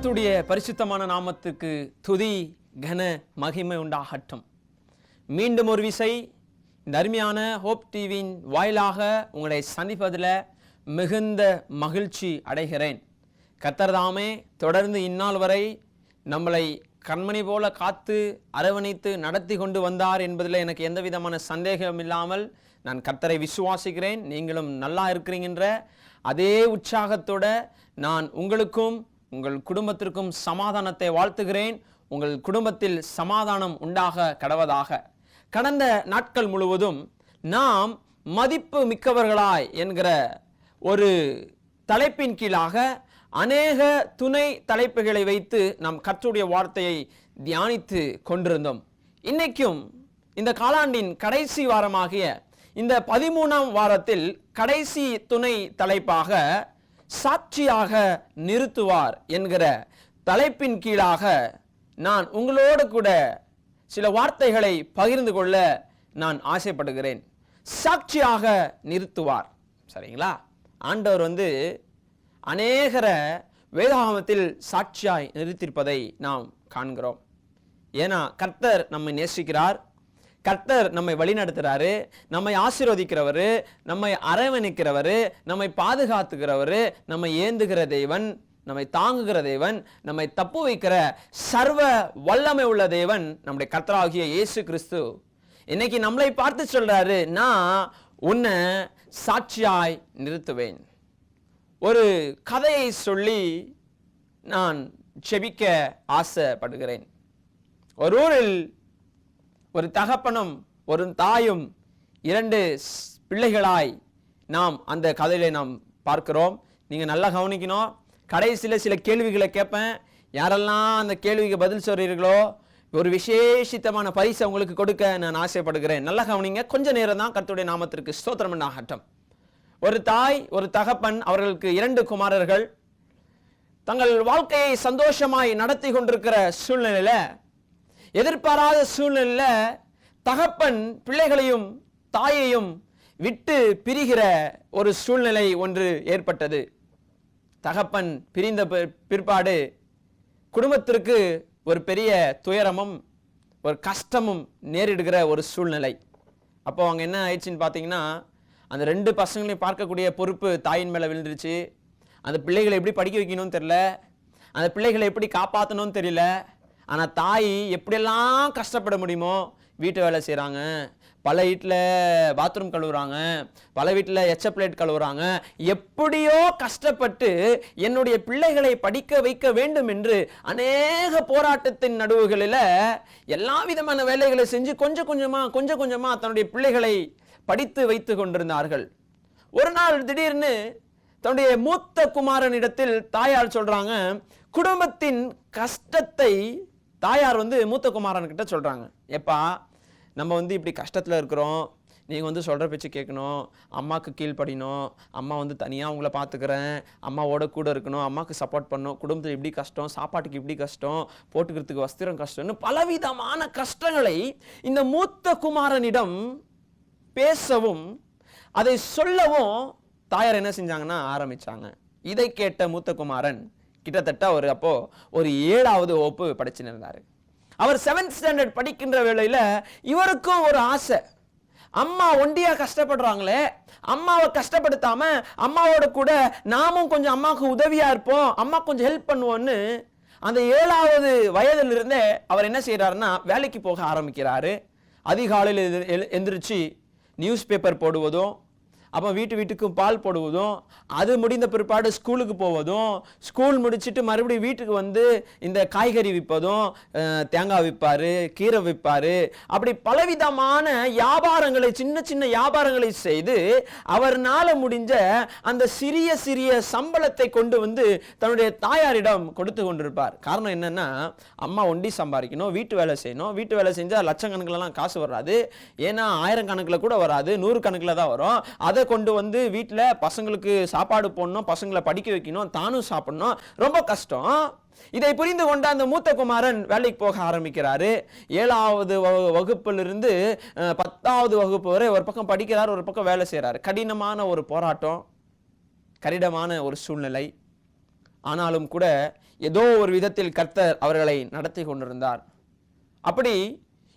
கர்த்தருடைய பரிசுத்தமான நாமத்துக்கு துதி கன மகிமை உண்டாகட்டும். மீண்டும் ஒரு விசை இந்த அருமையான ஹோப் டிவியின் வாயிலாக உங்களை சந்திப்பதில் மிகுந்த மகிழ்ச்சி அடைகிறேன். கர்த்தர் தாமே தொடர்ந்து இந்நாள் வரை நம்மளை கண்மணி போல காத்து அரவணைத்து நடத்தி கொண்டு வந்தார் என்பதில் எனக்கு எந்த விதமான சந்தேகம் இல்லாமல் நான் கர்த்தரை விசுவாசிக்கிறேன். நீங்களும் நல்லா இருக்கிறீங்கன்ற அதே உற்சாகத்தோட நான் உங்களுக்கும் உங்கள் குடும்பத்திற்கும் சமாதானத்தை வாழ்த்துகிறேன். உங்கள் குடும்பத்தில் சமாதானம் உண்டாக கடவதாக. கடந்த நாட்கள் முழுவதும் நாம் மதிப்பு மிக்கவர்களாய் என்கிற ஒரு தலைப்பின் கீழாக அநேக துணை தலைப்புகளை வைத்து நாம் கர்த்தருடைய வார்த்தையை தியானித்து கொண்டிருந்தோம். இன்னைக்கும் இந்த காலாண்டின் கடைசி வாரமாகிய இந்த 13ஆம் வாரத்தில் கடைசி துணை தலைப்பாக சாட்சியாக நிறுத்துவார் என்கிற தலைப்பின் கீழாக நான் உங்களோடு கூட சில வார்த்தைகளை பகிர்ந்து கொள்ள நான் ஆசைப்படுகிறேன். சாட்சியாக நிறுத்துவார். சரிங்களா? ஆண்டவர் அநேகரை வேதாகமத்தில் சாட்சியாய் நிறுத்தியிருப்பதை நாம் காண்கிறோம். ஏன்னா கர்த்தர் நம்மை நேசிக்கிறார், கர்த்தர் நம்மை வழிநடத்துறாரு, நம்மை ஆசீர்வதிக்கிறவர், நம்மை அரவணைக்கிறவர், நம்மை பாதுகாத்துக்கிறவர், நம்மை ஏந்துகிற தேவன், நம்மை தாங்குகிற தேவன், நம்மை தப்பு வைக்கிற சர்வ வல்லமை உள்ள தேவன் நம்முடைய கர்த்தராகிய இயேசு கிறிஸ்து இன்னைக்கு நம்மளை பார்த்து சொல்றாரு, நான் உன்னை சாட்சியாய் நிறுத்துவேன். ஒரு கதையை சொல்லி நான் செபிக்க ஆசைப்படுகிறேன். ஒரு ஊரில் ஒரு தகப்பனும் ஒரு தாயும் 2 பிள்ளைகளாய் நாம் அந்த கதையில நாம் பார்க்கிறோம். நீங்க நல்லா கவனிக்கணும். கடைசியில் சில கேள்விகளை கேட்பேன். யாரெல்லாம் அந்த கேள்விக்கு பதில் சொல்றீர்களோ ஒரு விசேஷித்தமான பரிசை உங்களுக்கு கொடுக்க நான் ஆசைப்படுகிறேன். நல்லா கவனிங்க. கொஞ்ச நேரம் தான். கர்த்தருடைய நாமத்திற்கு ஸ்தோத்திரம் உண்டாகட்டும். ஒரு தாய் ஒரு தகப்பன், அவர்களுக்கு 2 குமாரர்கள். தங்கள் வாழ்க்கையை சந்தோஷமாய் நடத்தி கொண்டிருக்கிற சூழ்நிலையில, எதிர்பாராத சூழ்நிலையில தகப்பன் பிள்ளைகளையும் தாயையும் விட்டு பிரிகிற ஒரு சூழ்நிலை ஒன்று ஏற்பட்டது. தகப்பன் பிரிந்த பிற்பாடு குடும்பத்திற்கு ஒரு பெரிய துயரமும் ஒரு கஷ்டமும் நேரிடுகிற ஒரு சூழ்நிலை. அப்போ அவங்க என்ன ஆயிடுச்சுன்னு பார்த்தீங்கன்னா, அந்த 2 பசங்களையும் பார்க்கக்கூடிய பொறுப்பு தாயின் மேலே விழுந்துருச்சு. அந்த பிள்ளைகளை எப்படி படிக்க வைக்கணும்னு தெரியல, அந்த பிள்ளைகளை எப்படி காப்பாற்றணும்னு தெரியல. ஆனால் தாய் எப்படியெல்லாம் கஷ்டப்பட முடியுமோ வீட்டு வேலை செய்கிறாங்க, பல வீட்டில் பாத்ரூம் கழுவுறாங்க, பல வீட்டில் எச்ச பிளேட் கழுவுறாங்க. எப்படியோ கஷ்டப்பட்டு என்னுடைய பிள்ளைகளை படிக்க வைக்க வேண்டும் என்று அநேக போராட்டத்தின் நடுவுகளில் எல்லா விதமான வேலைகளை செஞ்சு கொஞ்சம் கொஞ்சமாக தன்னுடைய பிள்ளைகளை படித்து வைத்து கொண்டிருந்தார்கள். ஒரு நாள் திடீர்னு தன்னுடைய மூத்த குமாரனிடத்தில் தாயார் சொல்றாங்க, குடும்பத்தின் கஷ்டத்தை தாயார் மூத்த குமாரன் கிட்ட சொல்றாங்க. எப்பா, நம்ம இப்படி கஷ்டத்தில் இருக்கிறோம், நீங்கள் சொல்கிற பேச்சு கேட்கணும், அம்மாவுக்கு கீழ்ப்படியணும், அம்மா தனியாக உங்களை பார்த்துக்கிறேன், அம்மாவோட கூட இருக்கணும், அம்மாவுக்கு சப்போர்ட் பண்ணணும், குடும்பத்தில் இப்படி கஷ்டம், சாப்பாட்டுக்கு இப்படி கஷ்டம், போட்டுக்கிறதுக்கு வஸ்திரம் கஷ்டம்னு பலவிதமான கஷ்டங்களை இந்த மூத்த குமாரனிடம் பேசவும் அதை சொல்லவும் தாயார் என்ன செஞ்சாங்கன்னா ஆரம்பிச்சாங்க. இதை கேட்ட மூத்த குமாரன் கிட்டத்தட்ட அப்போ ஒரு 7வது வகுப்பு படிச்சுன்னு இருந்தாரு. அவர் 7th ஸ்டாண்டர்ட் படிக்கின்ற வேளையில இவருக்கும் ஒரு ஆசை, அம்மா ஒண்டியா கஷ்டப்படுறாங்களே, அம்மாவை கஷ்டப்படுத்தாம அம்மாவோட கூட நாமும் கொஞ்சம் அம்மாவுக்கு உதவியா இருப்போம், அம்மா கொஞ்சம் ஹெல்ப் பண்ணுவோன்னு அந்த 7வது வயதிலிருந்தே அவர் என்ன செய்யறாருன்னா வேலைக்கு போக ஆரம்பிக்கிறாரு. அதிகாலையில் எந்திரிச்சு நியூஸ் பேப்பர் போடுவதும், அப்போ வீட்டுக்கு பால் போடுவதும், அது முடிந்த பிற்பாடு ஸ்கூலுக்கு போவதும், ஸ்கூல் முடிச்சுட்டு மறுபடியும் வீட்டுக்கு இந்த காய்கறி விற்பதும், தேங்காய் விற்பாரு, கீரை விற்பாரு, அப்படி பலவிதமான வியாபாரங்களை சின்ன வியாபாரங்களை செய்து அவர்னால முடிஞ்ச அந்த சிறிய சம்பளத்தை கொண்டு தன்னுடைய தாயாரிடம் கொடுத்து கொண்டிருப்பார். காரணம் என்னன்னா, அம்மா ஒண்டி சம்பாதிக்கணும், வீட்டு வேலை செய்யணும், வீட்டு வேலை செஞ்சால் லட்சக்கணக்கிலலாம் காசு வராது, ஏன்னா 1000 கணக்கில் கூட வராது, 100 கணக்கில் தான் வரும். அதை கொண்டு வீட்டில் பசங்களுக்கு சாப்பாடு போடணும், பசங்களை படிக்க வைக்கணும், தானும் சாப்பிடணும், ரொம்ப கஷ்டம். இதை புரிந்து கொண்ட அந்த மூத்த குமாரன் வேலைக்கு போக ஆரம்பிக்கிறாரு. 7வது வகுப்பிலிருந்து 10வது வகுப்பு வரை ஒரு பக்கம் படிக்கிறார், ஒரு பக்கம் வேலை செய்கிறார். கடினமான ஒரு போராட்டம், கடினமான ஒரு சூழ்நிலை. ஆனாலும் கூட ஏதோ ஒரு விதத்தில் கர்த்தர் அவர்களை நடத்தி கொண்டிருந்தார்.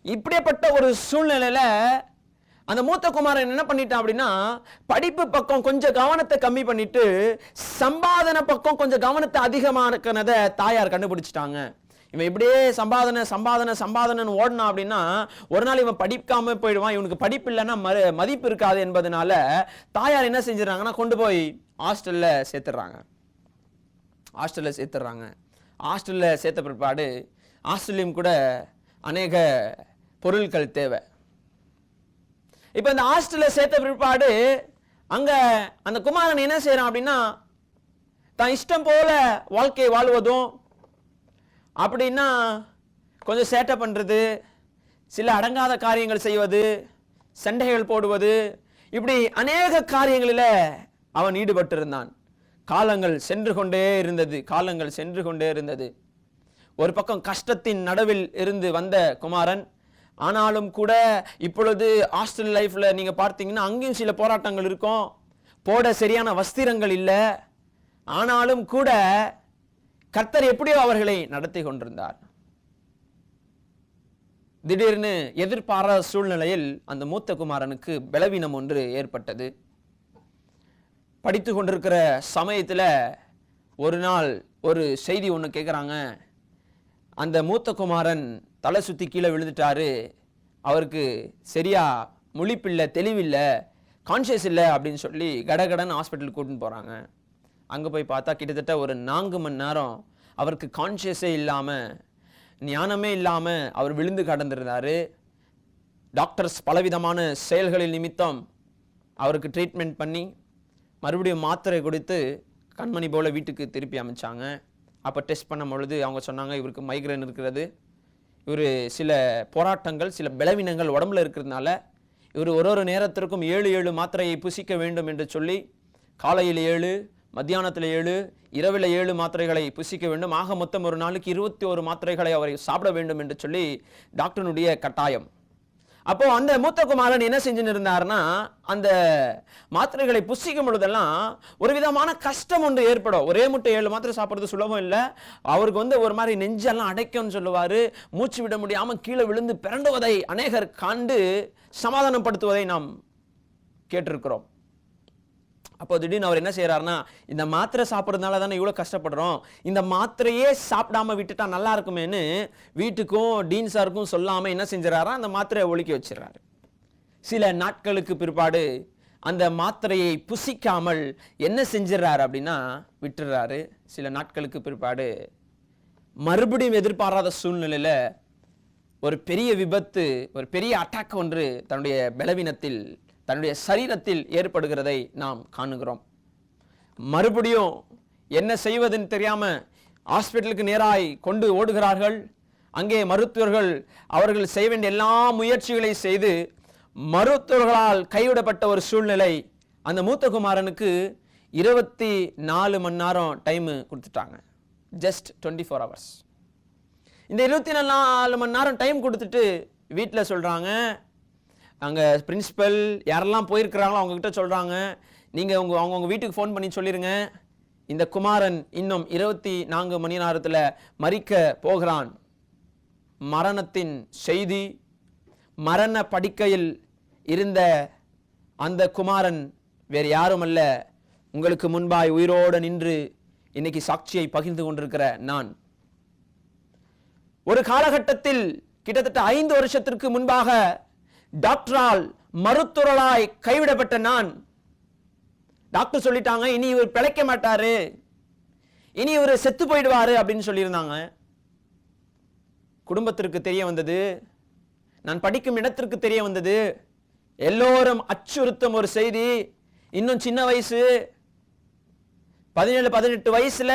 இப்படிப்பட்ட ஒரு சூழ்நிலையில அந்த மூத்த குமாரன் என்ன பண்ணிட்டான் அப்படின்னா, படிப்பு பக்கம் கொஞ்சம் கவனத்தை கம்மி பண்ணிட்டு சம்பாதனை பக்கம் கொஞ்சம் கவனத்தை அதிகமானத தாயார் கண்டுபிடிச்சிட்டாங்க. இவன் இப்படியே சம்பாதனை ஓடனா அப்படின்னா ஒரு நாள் இவன் படிக்காம போயிடுவான், இவனுக்கு படிப்பு இல்லைன்னா மதிப்பு இருக்காது என்பதனால தாயார் என்ன செஞ்சிடறாங்கன்னா கொண்டு போய் ஹாஸ்டல்ல சேர்த்துறாங்க. ஹாஸ்டல்ல சேர்த்த பிற்பாடு ஹாஸ்டல்லையும் கூட அநேக பொருட்கள் தேவை. இப்ப இந்த ஹாஸ்டல்ல சேர்த்த பிற்பாடு அங்க அந்த குமாரன் என்ன செய்யறான் அப்படின்னா, தான் இஷ்டம் போல வாழ்க்கையை வாழ்வதும், அப்படின்னா கொஞ்சம் சேட்டை பண்றது, சில அடங்காத காரியங்கள் செய்வது, சண்டைகள் போடுவது, இப்படி அநேக காரியங்களில அவன் ஈடுபட்டு இருந்தான். காலங்கள் சென்று கொண்டே இருந்தது. ஒரு பக்கம் கஷ்டத்தின் நடுவில் இருந்து வந்த குமாரன், ஆனாலும் கூட இப்பொழுது ஹாஸ்டல் லைஃப்ல நீங்க பார்த்தீங்கன்னா அங்கேயும் சில போராட்டங்கள் இருக்கும். போட சரியான வஸ்திரங்கள் இல்லை. ஆனாலும் கூட கர்த்தர் எப்படியோ அவர்களை நடத்தி கொண்டிருந்தார். திடீர்னு எதிர்பாராத சூழ்நிலையில் அந்த மூத்த குமாரனுக்கு பலவீனம் ஒன்று ஏற்பட்டது. படித்து கொண்டிருக்கிற சமயத்தில் ஒரு நாள் ஒரு செய்தி ஒன்று கேட்குறாங்க. அந்த மூத்த குமாரன் தலை சுற்றி கீழே விழுந்துட்டாரு, அவருக்கு சரியா முழிப்பில்லை, தெளிவில்லை, கான்ஷியஸ் இல்லை அப்படின்னு சொல்லி கடகடன் ஹாஸ்பிட்டலுக்கு கூட்டின்னு போகிறாங்க. அங்கே போய் பார்த்தா கிட்டத்தட்ட ஒரு 4 மணி நேரம் அவருக்கு கான்ஷியஸே இல்லாமல், ஞானமே இல்லாமல் அவர் விழுந்து கடந்திருந்தார். டாக்டர்ஸ் பலவிதமான செயல்களின் நிமித்தம் அவருக்கு ட்ரீட்மெண்ட் பண்ணி மறுபடியும் மாத்திரை கொடுத்து கண்மணி போல் வீட்டுக்கு திருப்பி அமைச்சாங்க. அப்போ டெஸ்ட் பண்ணும் பொழுது அவங்க சொன்னாங்க, இவருக்கு மைக்ரேன் இருக்கிறது, இவர் சில போராட்டங்கள், சில பலவீனங்கள் உடம்புல இருக்கிறதுனால இவர் ஒரு நேரத்திற்கும் 7 மாத்திரையை புசிக்க வேண்டும் என்று சொல்லி காலையில் 7, மத்தியானத்தில் 7, இரவில் 7 மாத்திரைகளை புசிக்க வேண்டும். ஆக மொத்தம் ஒரு நாளுக்கு 21 மாத்திரைகளை அவரை சாப்பிட வேண்டும் என்று சொல்லி டாக்டருடைய கட்டாயம். அப்போ அந்த மூத்த குமாரன் என்ன செஞ்சுன்னு இருந்தாருன்னா, அந்த மாத்திரைகளை புசிக்கும் பொழுதெல்லாம் ஒரு விதமான கஷ்டம் ஒன்று ஏற்படும். ஒரே முட்டை 7 மாத்திரை சாப்பிட்றது சுலபம் இல்லை. அவருக்கு ஒரு மாதிரி நெஞ்செல்லாம் அடைக்கும்னு சொல்லுவார். மூச்சு விட முடியாமல் கீழே விழுந்து பிறண்டுவதை அநேகர் காண்டு சமாதானப்படுத்துவதை நாம் கேட்டிருக்கிறோம். அப்போ திடீர்னு அவர் என்ன செய்யறாருன்னா, இந்த மாத்திரை சாப்பிட்றதுனால தானே இவ்வளோ கஷ்டப்படுறோம், இந்த மாத்திரையே சாப்பிடாம விட்டுட்டா நல்லா இருக்குமேன்னு வீட்டுக்கும் டீன் சாருக்கும் சொல்லாமல் என்ன செஞ்சிடறாரா, அந்த மாத்திரையை ஒழிக்க வச்சிடறாரு. சில நாட்களுக்கு பிற்பாடு அந்த மாத்திரையை புசிக்காமல் என்ன செஞ்சிடறாரு அப்படின்னா விட்டுறாரு. சில நாட்களுக்கு பிற்பாடு மறுபடியும் எதிர்பாராத சூழ்நிலையில் ஒரு பெரிய விபத்து, ஒரு பெரிய அட்டாக் ஒன்று தன்னுடைய பலவீனத்தில், தன்னுடைய சரீரத்தில் ஏற்படுகிறதை நாம் காணுகிறோம். மறுபடியும் என்ன செய்வதுன்னு தெரியாம ஹாஸ்பிட்டலுக்கு நேராய் கொண்டு ஓடுகிறார்கள். அங்கே மருத்துவர்கள் அவர்கள் செய்ய வேண்டிய எல்லா முயற்சிகளை செய்து மருத்துவர்களால் கைவிடப்பட்ட ஒரு சூழ்நிலை. அந்த மூத்த குமாரனுக்கு 24 மணி நேரம் டைம் கொடுத்துட்டாங்க. Just 24 hours. இந்த 24 மணி நேரம் டைம் கொடுத்துட்டு வீட்டில் சொல்றாங்க, அங்கே பிரின்சிபல் யாரெல்லாம் போயிருக்கிறாங்களோ அவங்ககிட்ட சொல்கிறாங்க, நீங்கள் அவங்கவுங்க வீட்டுக்கு ஃபோன் பண்ணி சொல்லிடுங்க, இந்த குமாரன் இன்னும் 24 மணி நேரத்தில் மரிக்க போகிறான். மரணத்தின் செய்தி, மரண படுக்கையில் இருந்த அந்த குமாரன் வேறு யாரும் அல்ல, உங்களுக்கு முன்பாய் உயிரோடு நின்று இன்னைக்கு சாட்சியை பகிர்ந்து கொண்டிருக்கிற நான். ஒரு காலகட்டத்தில் கிட்டத்தட்ட 5 வருஷத்திற்கு முன்பாக டாக்டரால் மருத்துவராய் கைவிடப்பட்ட நான், டாக்டர் சொல்லிட்டாங்க இனி இவர் பிழைக்க மாட்டாரு, இனி இவர் செத்து போயிடுவாரு அப்படின்னு சொல்லியிருந்தாங்க. குடும்பத்திற்கு தெரிய வந்தது, நான் படிக்கும் இடத்திற்கு தெரிய வந்தது, எல்லோரும் அச்சுறுத்தும் ஒரு செய்தி. இன்னும் சின்ன வயசு, 17-18 வயசுல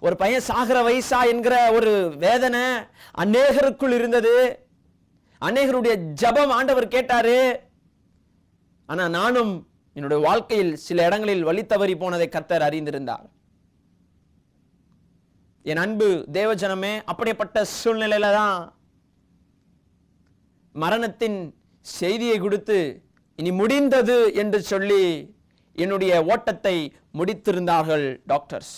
ஒரு பையன் சாகிற வயசா என்கிற ஒரு வேதனை அநேகருக்குள் இருந்தது. அநேகருடைய ஜெபம் ஆண்டவர் கேட்டாரு. ஆனா நானும் என்னுடைய வாழ்க்கையில் சில இடங்களில் வழி தவறி போனதை கர்த்தர் அறிந்திருந்தார். என் அன்பு தேவஜனமே, அப்படிப்பட்ட சூழ்நிலையில தான் மரணத்தின் செய்தியை கொடுத்து இனி முடிந்தது என்று சொல்லி என்னுடைய ஓட்டத்தை முடித்திருந்தார்கள் டாக்டர்ஸ்.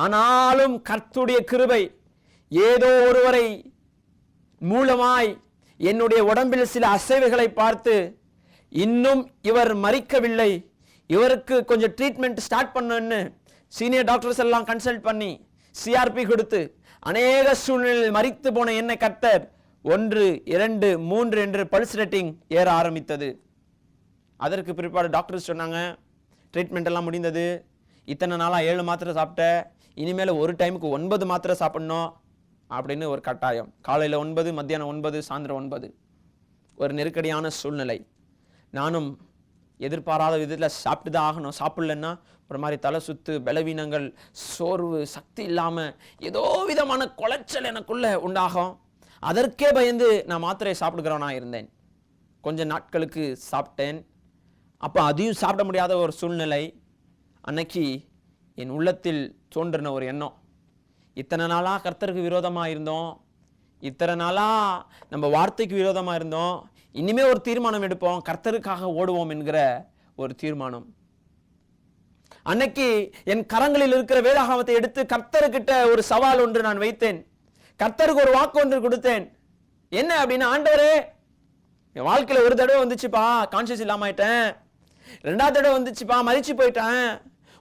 ஆனாலும் கர்த்தருடைய கிருபை ஏதோ ஒருவரை மூலமாய் என்னுடைய உடம்பில் சில அசைவுகளை பார்த்து இன்னும் இவர் மரிக்கவில்லை, இவருக்கு கொஞ்சம் ட்ரீட்மெண்ட் ஸ்டார்ட் பண்ணுன்னு சீனியர் டாக்டர்ஸ் எல்லாம் கன்சல்ட் பண்ணி சிஆர்பி கொடுத்து அநேக சூழ்நிலையில் மரித்து போன என்னை கர்த்தர் 1, 2, 3 என்று பல்ஸ் ரேட்டிங் ஏற ஆரம்பித்தது. அதற்கு பிற்பாடு டாக்டர்ஸ் சொன்னாங்க, ட்ரீட்மெண்ட் எல்லாம் முடிந்தது, இத்தனை நாளாக 7 மாத்திரை சாப்பிட்ட, இனிமேல் ஒரு டைமுக்கு 9 மாத்திரை சாப்பிடணும் அப்படின்னு ஒரு கட்டாயம். காலையில் 9, மத்தியானம் 9, சாயந்தரம் 9. ஒரு நெருக்கடியான சூழ்நிலை. நானும் எதிர்பாராத விதத்தில் சாப்பிட்டு தான் ஆகணும். சாப்பிடலன்னா ஒரு மாதிரி தலை சுத்து, பலவீனங்கள், சோர்வு, சக்தி இல்லாமல் ஏதோ விதமான குலைச்சல் எனக்குள்ள உண்டாகும். அதற்கே பயந்து நான் மாத்திரையை சாப்பிடுகிறவனா இருந்தேன். கொஞ்ச நாட்களுக்கு சாப்பிட்டேன். அப்போ அதையும் சாப்பிட முடியாத ஒரு சூழ்நிலை. அன்னைக்கு என் உள்ளத்தில் தோன்றின ஒரு எண்ணம், இத்தனை நாளாக கர்த்தருக்கு விரோதமாக இருந்தோம், இத்தனை நாளாக நம்ம வார்த்தைக்கு விரோதமாக இருந்தோம், இனிமே ஒரு தீர்மானம் எடுப்போம், கர்த்தருக்காக ஓடுவோம் என்கிற ஒரு தீர்மானம். அன்னைக்கு என் கரங்களில் இருக்கிற வேதாகமத்தை எடுத்து கர்த்தருக்கிட்ட ஒரு சவால் ஒன்று நான் வைத்தேன். கர்த்தருக்கு ஒரு வாக்கு ஒன்று கொடுத்தேன். என்ன அப்படின்னா, ஆண்டவரே, என் வாழ்க்கையில் ஒரு தடவை வந்துச்சுப்பா கான்சியஸ் இல்லாம ஆயிட்டேன், 2வது தடவை வந்துச்சுப்பா மரிச்சு போயிட்டேன்,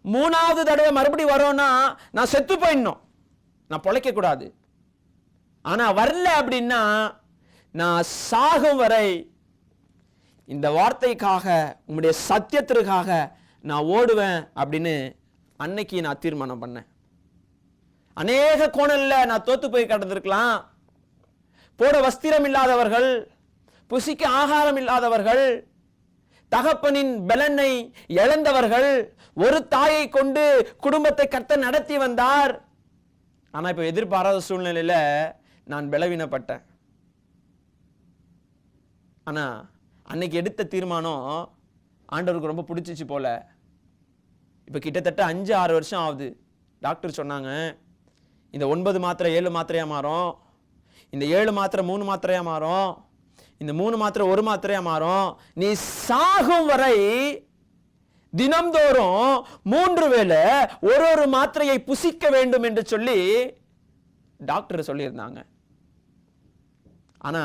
3வது தடவை மறுபடியும் வரோம்னா நான் செத்து போயிடணும், நான் பொழைக்க கூடாது. ஆனா வரல அப்படின்னா நான் சாகும் வரை இந்த வார்த்தைக்காக, உங்களுடைய சத்தியத்திற்காக நான் ஓடுவேன் அப்படின்னு அன்னைக்கு நான் தீர்மானம் பண்ணேன். அநேக கோணல்ல நான் தோத்து போய் கடந்திருக்கலாம். போட வஸ்திரம் இல்லாதவர்கள், புசிக்க ஆகாரம் இல்லாதவர்கள், தகப்பனின் பலனை இழந்தவர்கள், ஒரு தாயை கொண்டு குடும்பத்தை கர்த்தர் நடத்தி வந்தார். ஆனா இப்ப எதிர்பாராத சூழ்நிலையில நான் பலவீனப்பட்டேன். ஆனா அன்னைக்கு எடுத்த தீர்மானம் ஆண்டவருக்கு ரொம்ப பிடிச்சிச்சு போல. இப்ப கிட்டத்தட்ட 5-6 வருஷம் ஆகுது. டாக்டர் சொன்னாங்க, இந்த 9 மாத்திரை 7 மாத்திரையா மாறும், இந்த 7 மாத்திரை 3 மாத்திரையா மாறும், இந்த 3 மாத்திரை 1 மாத்திரையா மாறும், நீ சாகும் வரை தினம்தோறும் 3 வேளை ஒரு மாத்திரையை புசிக்க வேண்டும் என்று சொல்லி டாக்டர் சொல்லியிருந்தாங்க. ஆனா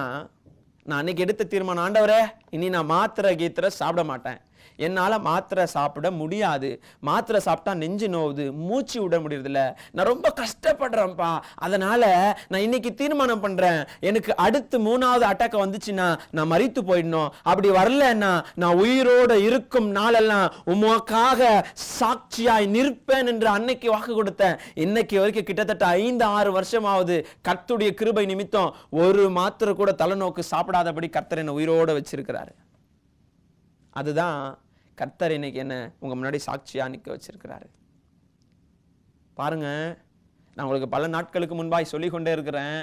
நான் அன்னைக்கு எடுத்த தீர்மானம், ஆண்டவரே, இனி நான் மாத்திரை கீத்திரை சாப்பிட மாட்டேன், என்னால மாத்திரை சாப்பிட முடியாது, மாத்திரை சாப்பிட்டா நெஞ்சு நோவுது, மூச்சு விட முடியறதில்ல, நான் ரொம்ப கஷ்டப்படுறேன்ப்பா, அதனால நான் இன்னைக்கு தீர்மானம் பண்றேன், எனக்கு அடுத்து 3வது அட்டாக் வந்துச்சுன்னா நான் மரித்து போயிடணும், அப்படி வரலன்னா நான் உயிரோடு இருக்கும் நாளெல்லாம் உமக்காக சாட்சியாய் நிற்பேன் என்று அன்னைக்கு வாக்கு கொடுத்தேன். இன்னைக்கு வரைக்கும் கிட்டத்தட்ட 5-6 வருஷமாவது கர்த்தருடைய கிருபை நிமித்தம் ஒரு மாத்திரை கூட தலைநோக்கு சாப்பிடாதபடி கர்த்தர் என்ன உயிரோடு வச்சிருக்கிறாரு. அதுதான் கர்த்தர் இன்னைக்கு என்ன உங்க முன்னாடி சாட்சியா நிக்க வச்சிருக்கிறாரு. பாருங்க, நான் உங்களுக்கு பல நாட்களுக்கு முன்பாய் சொல்லிக் கொண்டே இருக்கிறேன்,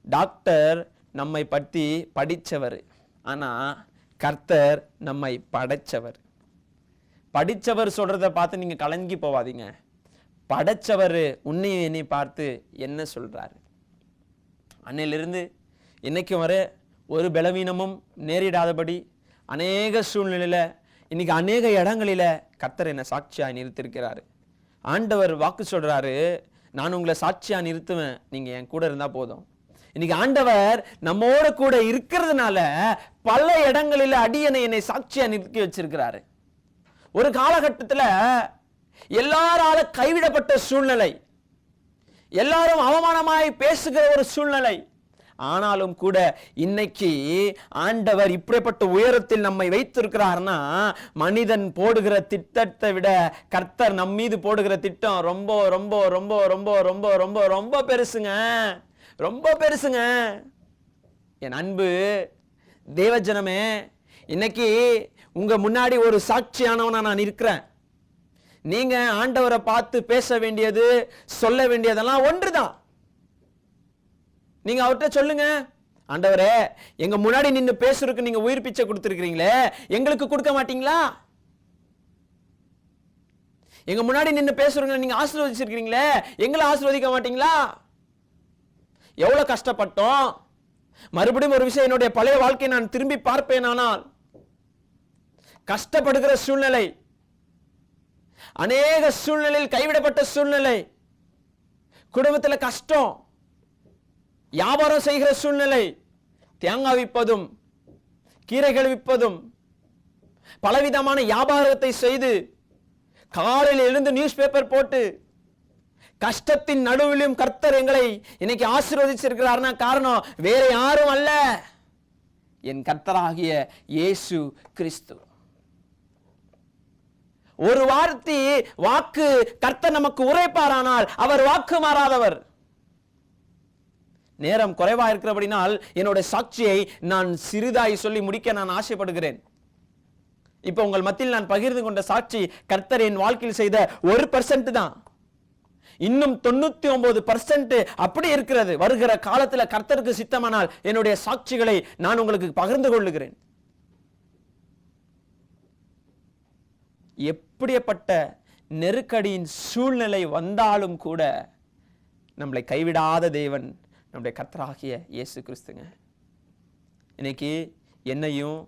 டாக்டர் நம்மை பற்றி படித்தவர், ஆனா கர்த்தர் நம்மை படைச்சவர். படித்தவர் சொல்றதை பார்த்து நீங்க கலங்கி போவாதீங்க. படைச்சவர் உன்னையும் என்னை பார்த்து என்ன சொல்றாரு. அன்னையிலிருந்து இன்னைக்கு வரை ஒரு பலவீனமும் நேரிடாதபடி அநேக சூழ்நிலையில, இன்னைக்கு அநேக இடங்களில கர்த்தர் என்ன சாட்சியா நிறுத்திருக்கிறாரு. ஆண்டவர் வாக்கு சொல்றாரு, நான் உங்களை சாட்சியா நிறுத்துவேன், நீங்க என் கூட இருந்தா போதும். இன்னைக்கு ஆண்டவர் நம்மோட கூட இருக்கிறதுனால பல இடங்களில அடியனை என்னை சாட்சியா நிறுத்தி வச்சிருக்கிறாரு. ஒரு காலகட்டத்தில் எல்லாரால கைவிடப்பட்ட சூழ்நிலை, எல்லாரும் அவமானமாய் பேசுகிற ஒரு சூழ்நிலை, ஆனாலும் கூட இன்னைக்கு ஆண்டவர் இப்படிப்பட்ட உயரத்தில் நம்மை வைத்திருக்கிறார்னா, மனிதன் போடுகிற திட்டத்தை விட கர்த்தர் நம் மீது போடுகிற திட்டம் ரொம்ப ரொம்ப ரொம்ப ரொம்ப ரொம்ப ரொம்ப ரொம்ப பெருசுங்க, ரொம்ப பெருசுங்க. என் அன்பு தேவஜனமே, இன்னைக்கு உங்க முன்னாடி ஒரு சாட்சியானவனா நான் இருக்கிறேன். நீங்க ஆண்டவரை பார்த்து பேச வேண்டியது, சொல்ல வேண்டியதெல்லாம் ஒன்றுதான். நீங்க அவர்கிட்ட சொல்லுங்க, ஆண்டவரே, எங்க முன்னாடி நின்று பேசுறதுக்கு நீங்க உயிர் பிச்சை கொடுத்திருக்கிறீங்களே, எங்களுக்கு கொடுக்க மாட்டீங்களா? எங்க முன்னாடி நின்று பேசுறவங்க நீங்க ஆசீர்வதிச்சிருக்கீங்களே, எங்களை ஆசீர்வதிக்க மாட்டீங்களா? எவ்வளவு கஷ்டப்பட்டோம். மறுபடியும் ஒரு விஷயம், என்னுடைய பழைய வாழ்க்கையை நான் திரும்பி பார்ப்பேன், ஆனால் கஷ்டப்படுகிற சூழ்நிலை, அநேக சூழ்நிலையில் கைவிடப்பட்ட சூழ்நிலை, குடும்பத்துல கஷ்டம், வியாபாரம் செய்கிற சூழ்நிலை, தேங்காய் விற்பதும் கீரைகள் விற்பதும் பலவிதமான வியாபாரத்தை செய்து காலையில் எழுந்து நியூஸ் பேப்பர் போட்டு கஷ்டத்தின் நடுவிலும் கர்த்தர் எங்களை இன்னைக்கு ஆசீர்வதிச்சிருக்கிறார்னா காரணம் வேற யாரும் அல்ல, என் கர்த்தராகிய இயேசு கிறிஸ்து. ஒரு வார்த்தை வாக்கு கர்த்தர் நமக்கு உரைப்பாரானால் அவர் வாக்கு மாறாதவர். நேரம் குறைவா இருக்கிறபடினால் என்னோட சாட்சியை நான் சிறிதாய் சொல்லி முடிக்க நான் ஆசைப்படுகிறேன். இப்ப உங்கள் மத்தியில் நான் பகிர்ந்து கொண்ட சாட்சி கர்த்தர் என் வாழ்க்கையில் செய்த 1% தான். இன்னும் 99% அப்படி இருக்கிறது. வருகிற காலத்தில் கர்த்தருக்கு சித்தமானால் என்னுடைய சாட்சிகளை நான் உங்களுக்கு பகிர்ந்து கொள்ளுகிறேன். எப்படிப்பட்ட நெருக்கடியின் சூழ்நிலை வந்தாலும் கூட நம்மளை கைவிடாத தேவன் நம்முடைய கர்த்தராகிய இயேசு கிறிஸ்துங்க. இன்னைக்கு என்னையும்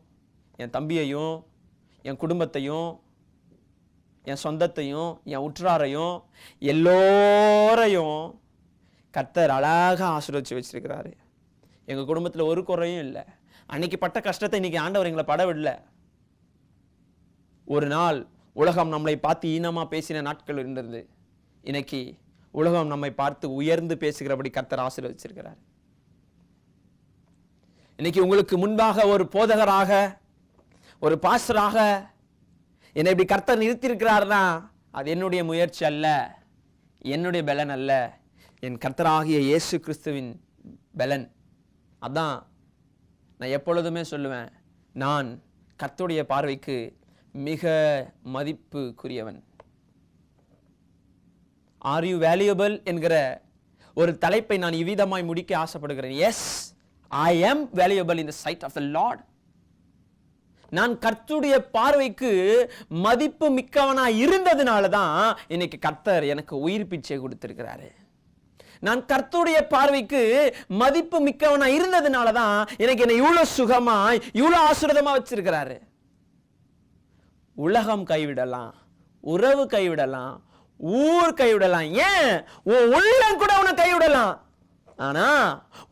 என் தம்பியையும் என் குடும்பத்தையும் என் சொந்தத்தையும் என் உற்றாரையும் எல்லோரையும் கர்த்தர் அழகாக ஆசீர்வதிச்சு வச்சிருக்கிறாரு. எங்கள் குடும்பத்தில் ஒரு குறையும் இல்லை. அன்னைக்கு பட்ட கஷ்டத்தை இன்னைக்கு ஆண்டவர் எங்களை பட விடல. ஒரு நாள் உலகம் நம்மளை பார்த்து ஈனமா பேசின நாட்கள் இருந்தது. இன்னைக்கு உலகம் நம்மை பார்த்து உயர்ந்து பேசுகிறபடி கர்த்தர் ஆசீர்வதிச்சிருக்கிறார். இன்னைக்கு உங்களுக்கு முன்பாக ஒரு போதகராக ஒரு பாஸ்டராக என்னை இப்படி கர்த்தர் நிறுத்தியிருக்கிறார்னா அது என்னுடைய முயற்சி அல்ல, என்னுடைய பலன் அல்ல, என் கர்த்தராகிய இயேசு கிறிஸ்துவின் பலன். அதான் நான் எப்பொழுதுமே சொல்லுவேன், நான் கர்த்தருடைய பார்வைக்கு மிக மதிப்புக்குரியவன். ஆர் யூ வேல்யூபிள் என்கிற ஒரு தலைப்பை நான் இவ்விதமாய் முடிக்க ஆசைப்படுகிறேன். Yes, I am valuable in the sight of the Lord. நான் கர்த்தருடைய பார்வைக்கு மதிப்பு மிக்கவனா இருந்ததுனால தான் இன்னைக்கு கர்த்தர் எனக்கு உயிர் பிச்சை கொடுத்திருக்கிறாரு. நான் கர்த்தருடைய பார்வைக்கு மதிப்பு மிக்கவனா இருந்ததுனால தான் எனக்கு என்ன இவ்வளவு சுகமாய் இவ்வளவு ஆசீர்வாதமா வச்சிருக்கிறாரு. உலகம் கைவிடலாம், உறவு கைவிடலாம், ஊர் கைவிடலாம், ஏன் உன் உள்ளம் கூட உன்னை கைவிடலாம். ஆனா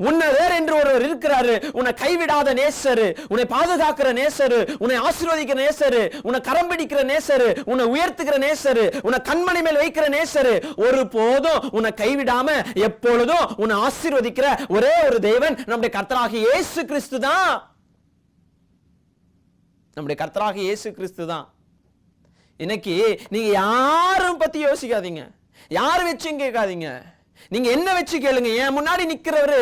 உன்னதர் என்று ஒருவர் இருக்கிறாரு, உன்னை கைவிடாத நேசரு, உன்னை பாதுகாக்கிற நேசரு, உன்னை ஆசீர்வதிக்கிற நேசரு, உன்னை கரம் பிடிக்கிற நேசரு, உன்னை உயர்த்துகிற நேசரு, உன்னை கண்மணி மேல் வைக்கிற நேசரு, ஒரு போதும் உன்னை கைவிடாம எப்பொழுதும் உன்னை ஆசீர்வதிக்கிற ஒரே ஒரு தேவன் நம்முடைய கர்த்தராகிய இயேசு கிறிஸ்து தான். நம்முடைய கர்த்தராகிய இயேசு கிறிஸ்து தான். இன்னைக்கு நீங்க யாரும் பத்தி யோசிக்காதீங்க, யாரும் வச்சும் கேட்காதீங்க. நீங்க என்ன வச்சு கேளுங்க. என் முன்னாடி நிக்கிறவரு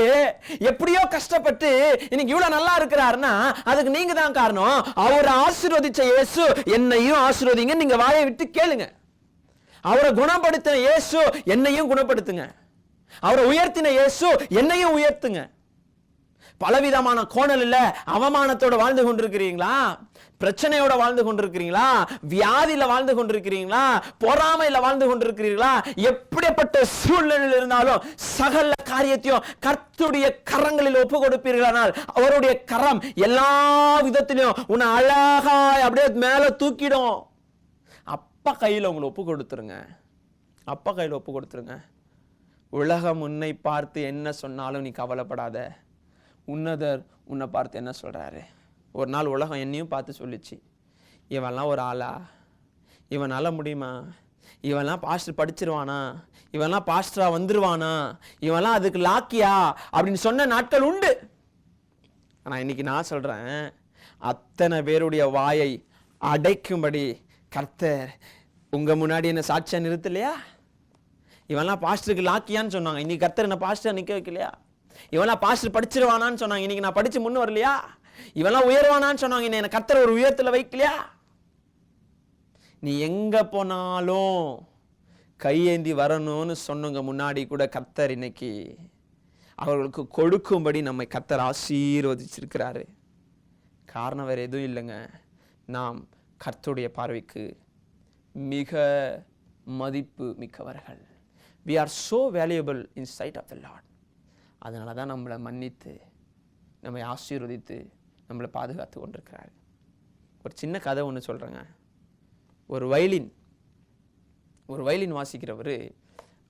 எப்படியோ கஷ்டப்பட்டு இன்னைக்கு இவ்வளவு நல்லா இருக்கிறாருன்னா அதுக்கு நீங்க தான் காரணம். அவரை ஆசீர்வதிச்ச இயேசு என்னையும் ஆசீர்வதிங்க. நீங்க வாயை விட்டு கேளுங்க. அவரை குணப்படுத்தின இயேசு என்னையும் குணப்படுத்துங்க. அவரை உயர்த்தின இயேசு என்னையும் உயர்த்துங்க. பலவிதமான கோணல்ல அவமானத்தோட வாழ்ந்து கொண்டிருக்கிறீங்களா? பிரச்சனையோட வாழ்ந்து கொண்டிருக்கிறீங்களா? வியாதியில வாழ்ந்து கொண்டிருக்கிறீங்களா? பொறாமையில வாழ்ந்து கொண்டிருக்கிறீர்களா? எப்படிப்பட்ட சூழ்நிலையில் இருந்தாலும் சகல காரியத்தையும் கர்த்தருடைய கரங்களில் ஒப்பு கொடுப்பீர்களானால் அவருடைய கரம் எல்லா விதத்திலும் உன்னை அழகாய் அப்படியே மேல தூக்கிடும். அப்பா கையில உங்களை ஒப்பு கொடுத்துருங்க. அப்பா கையில ஒப்பு கொடுத்துருங்க. உலகம் உன்னை பார்த்து என்ன சொன்னாலும் நீ கவலைப்படாத. உன்னதர் உன்னை பார்த்து என்ன சொல்றாரு? ஒரு நாள் உலகம் என்னையும் பார்த்து சொல்லிச்சு, இவன்லாம் ஒரு ஆளா? இவனால முடியுமா? இவன்லாம் பாஸ்டர் படிச்சிருவானா? இவன்லாம் பாஸ்டரா வந்துருவானா? இவன்லாம் அதுக்கு லாக்கியா அப்படின்னு சொன்ன நாட்கள் உண்டு. ஆனா இன்னைக்கு நான் சொல்றேன், அத்தனை பேருடைய வாயை அடைக்கும்படி கர்த்தர் உங்க முன்னாடி என்ன சாட்சியா நிறுத்தலையா? இவன்லாம் பாஸ்டருக்கு லாக்கியான்னு சொன்னாங்க, இன்னைக்கு கர்த்தர் என்ன பாஸ்டரா நிக்க வைக்கலையா? இவெல்லாம் பாஸ்டர் படிச்சிருவானான்னு சொன்னாங்க, இன்னைக்கு நான் படிச்சு முன்னு வரலையா? இவெல்லாம் உயர்வானான்னு சொன்னாங்க, என்ன கர்த்தர் ஒரு உயரத்துல வைக்கலையா? நீ எங்க போனாலும் கையேந்தி வரணும்னு சொன்னவங்க முன்னாடி கூட கர்த்தர் இன்னைக்கு அவர்களுக்கு கொடுக்கும்படி நம்மை கர்த்தர் ஆசீர்வதிச்சிருக்கிறாரு. காரணம் வேற எதுவும் இல்லைங்க, நாம் கர்த்தருடைய பார்வைக்கு மிக மதிப்பு மிக்கவர்கள். We are so valuable in sight of the Lord. அதனால தான் நம்மளை மன்னித்து நம்மை ஆசீர்வதித்து நம்மளை பாதுகாத்து கொண்டிருக்கிறார். ஒரு சின்ன கதை ஒன்று சொல்கிறேங்க. ஒரு வயலின் வாசிக்கிறவர்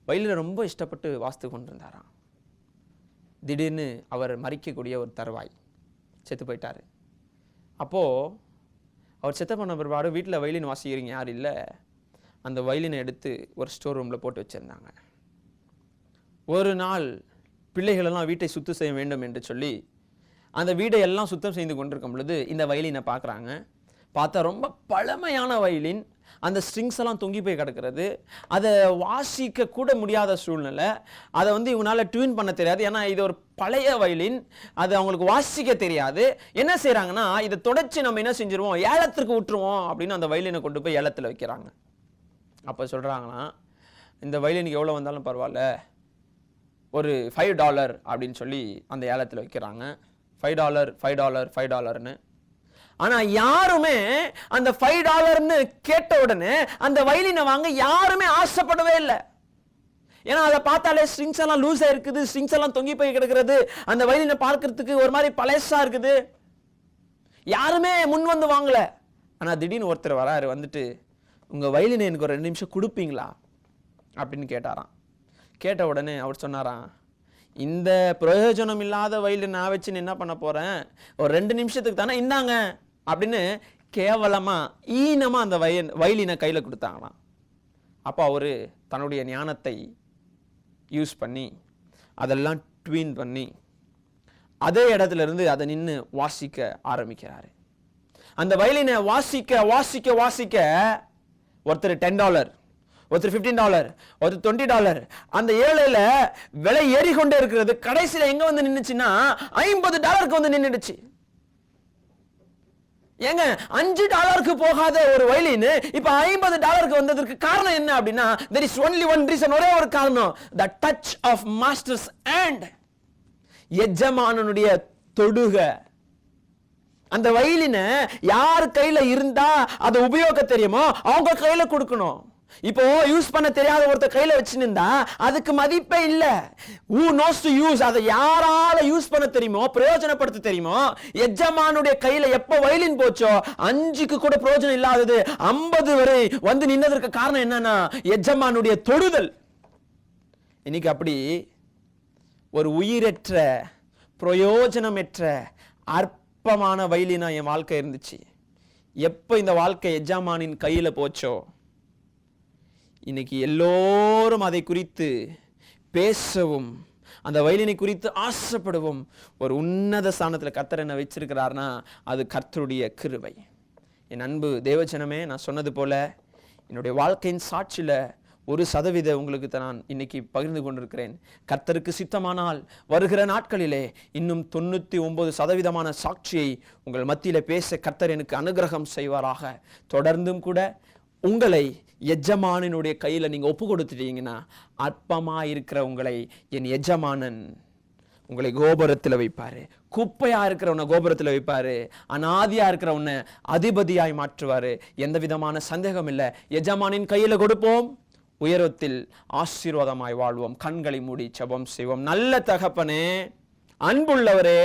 வயலினை ரொம்ப இஷ்டப்பட்டு வாசித்து கொண்டிருந்தாராம். திடீர்னு அவர் மறிக்கக்கூடிய ஒரு தருவாய், செத்து போயிட்டார். அப்போது அவர் செத்த பண்ண பிற்பாடு வீட்டில் வயலின் வாசிக்கிறீங்க யாரும் இல்லை. அந்த வயலினை எடுத்து ஒரு ஸ்டோர் ரூமில் போட்டு வச்சுருந்தாங்க. ஒரு நாள் பிள்ளைகளெல்லாம் வீட்டை சுத்தம் செய்ய வேண்டும் என்று சொல்லி அந்த வீடை எல்லாம் சுத்தம் செய்து கொண்டிருக்கும் பொழுது இந்த வயலினை பார்க்குறாங்க. பார்த்தா ரொம்ப பழமையான வயலின், அந்த ஸ்ட்ரிங்ஸ் எல்லாம் தொங்கி போய் கிடக்கிறது. அதை வாசிக்க கூட முடியாத சூழ்நிலை. அதை இவங்களால டியூன் பண்ண தெரியாது, ஏன்னா இது ஒரு பழைய வயலின், அது அவங்களுக்கு வாசிக்க தெரியாது. என்ன செய்கிறாங்கன்னா, இதை தொடச்சி நம்ம என்ன செஞ்சிருவோம், ஏலத்திற்கு விட்டுருவோம் அப்படின்னு அந்த வயலினை கொண்டு போய் ஏலத்தில் வைக்கிறாங்க. அப்போ சொல்கிறாங்கன்னா, இந்த வயலினுக்கு எவ்வளோ வந்தாலும் பரவாயில்ல, ஒரு $5 அப்படின்னு சொல்லி அந்த ஏலத்தில் வைக்கிறாங்க. $5 $5 $5ன்னு. ஆனா யாருமே அந்த $5ன்னு கேட்ட உடனே அந்த வயலினை வாங்க யாருமே ஆசைப்படவே இல்லை. ஏன்னா அதை பார்த்தாலே ஸ்ட்ரிங்ஸ் எல்லாம் லூஸா இருக்குது, ஸ்ட்ரிங்ஸ் எல்லாம் தொங்கி போய் கிடக்கிறது, அந்த வயலினை பார்க்கறதுக்கு ஒரு மாதிரி பழசா இருக்குது. யாருமே முன் வந்து வாங்கல. ஆனா திடீர்னு ஒருத்தர் வராரு, வந்துட்டு உங்க வயலினை எனக்கு ஒரு 2 நிமிஷம் கொடுப்பீங்களா அப்படின்னு கேட்டாராம். கேட்ட உடனே அவர் சொன்னாராம், இந்த பிரயோஜனம் இல்லாத வயலின் நான் வச்சு என்ன பண்ண போறேன், ஒரு 2 நிமிஷத்துக்கு தானே, இந்தாங்க அப்படின்னு கேவலமா ஈனமா அந்த வயலினை கையில கொடுத்தாங்களாம். அப்போ அவரு தன்னுடைய ஞானத்தை யூஸ் பண்ணி அதெல்லாம் ட்வீன் பண்ணி அதே இடத்துல இருந்து அதை நின்று வாசிக்க ஆரம்பிக்கிறாரு. அந்த வயலினை வாசிக்க வாசிக்க வாசிக்க ஒருத்தர் $10, ஒருத்தர் $15, ஒருத்தர் $20, அந்த ஏழையில விலை ஏறிக்கொண்டே இருக்கிறது. கடைசியில எங்க வந்து நின்னுச்சுன்னா $50 வந்து நின்னுடுச்சு. ஏங்க, $5 போகாத ஒரு வயலின் இப்ப $50 வந்ததற்கு காரணம் என்ன அப்படின்னா, there is only one reason, ஒரே ஒரு காரணம், the touch of master's hand, எஜமானனுடைய தொடுக. அந்த வயலினை யார் கையில இருந்தா அதை உபயோக தெரியுமோ அவங்க கையில கொடுக்கணும். இப்போ யூஸ் பண்ண தெரியாத ஒருத்தர் கையில வச்சுருந்தா அதுக்கு மதிப்பே இல்ல. who knows to use, அதை யாரால யூஸ் பண்ண தெரியுமோ, பிரயோஜனப்படுத்த தெரியுமோ, எஜமானுடைய கையில எப்ப வயலின் போச்சோ 5க்கு கூட பிரயோஜனம் இல்லாதது 50 வரை வந்து நின்னதற்கு காரணம் என்னன்னா எஜமானுடைய தொடுதல். இன்னைக்கு அப்படி ஒரு உயிரற்ற பிரயோஜனமற்ற அற்பமான வயலினா என் வாழ்க்கை இருந்துச்சு. எப்ப இந்த வாழ்க்கை எஜமானின் கையில போச்சோ இன்னைக்கு எல்லோரும் அதை குறித்து பேசவும் அந்த வயலினை குறித்து ஆசைப்படுவோம். ஒரு உன்னத ஸ்தானத்தில் கர்த்தர் என்ன வச்சிருக்கிறார்னா அது கர்த்தருடைய கிருபை. என் அன்பு தேவஜனமே, நான் சொன்னது போல என்னுடைய வாழ்க்கையின் சாட்சியில 1% உங்களுக்கு நான் இன்னைக்கு பகிர்ந்து கொண்டிருக்கிறேன். கர்த்தருக்கு சித்தமானால் வருகிற நாட்களிலே இன்னும் 99% சாட்சியை உங்கள் மத்தியில பேச கர்த்தர் எனக்கு அனுகிரகம் செய்வாராக. தொடர்ந்தும் கூட உங்களை எஜமானனுடைய கையில நீங்க ஒப்பு கொடுத்துட்டீங்கன்னா அற்பமா இருக்கிற உங்களை என் எஜமானன் உங்களை கோபுரத்தில் வைப்பாரு. குப்பையா இருக்கிறவனை கோபுரத்தில் வைப்பாரு. அனாதியா இருக்கிறவனை அதிபதியாய் மாற்றுவாரு. எந்த விதமான சந்தேகம் இல்லை. எஜமானின் கையில கொடுப்போம், உயரத்தில் ஆசீர்வாதமாய் வாழ்வோம். கண்களை மூடி ஜெபம் செய்வோம். நல்ல தகப்பனே, அன்புள்ளவரே,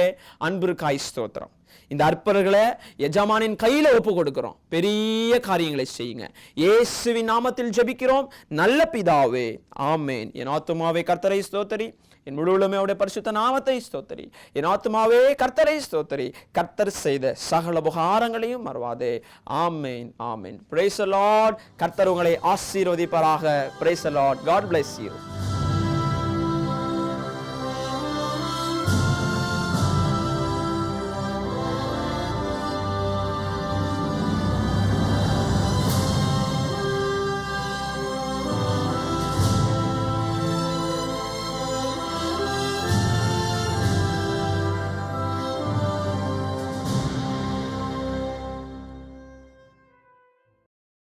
அன்பிற்காய் ஸ்தோத்திரம். இந்த அற்பர்களை எஜமானின் கையில ஒப்பு கொடுக்கிறோம். பெரிய காரியங்களை செய்யுங்க. இயேசுவின் நாமத்தில் ஜெபிக்கிறோம் நல்ல பிதாவே, ஆமென். என் ஆத்துமாவே கர்த்தரை ஸ்தோத்திரி, என் முழு உள்ளமே அவருடைய பரிசுத்த நாமத்தை ஸ்தோத்திரி. என் ஆத்துமாவே கர்த்தரை ஸ்தோத்திரி, கர்த்தர் செய்த சகல உபகாரங்களையும் மறவாதே. ஆமென், ஆமென். Praise the lord. கர்த்தர் உங்களை ஆசீர்வதிப்பாராக. Praise the lord. God bless you.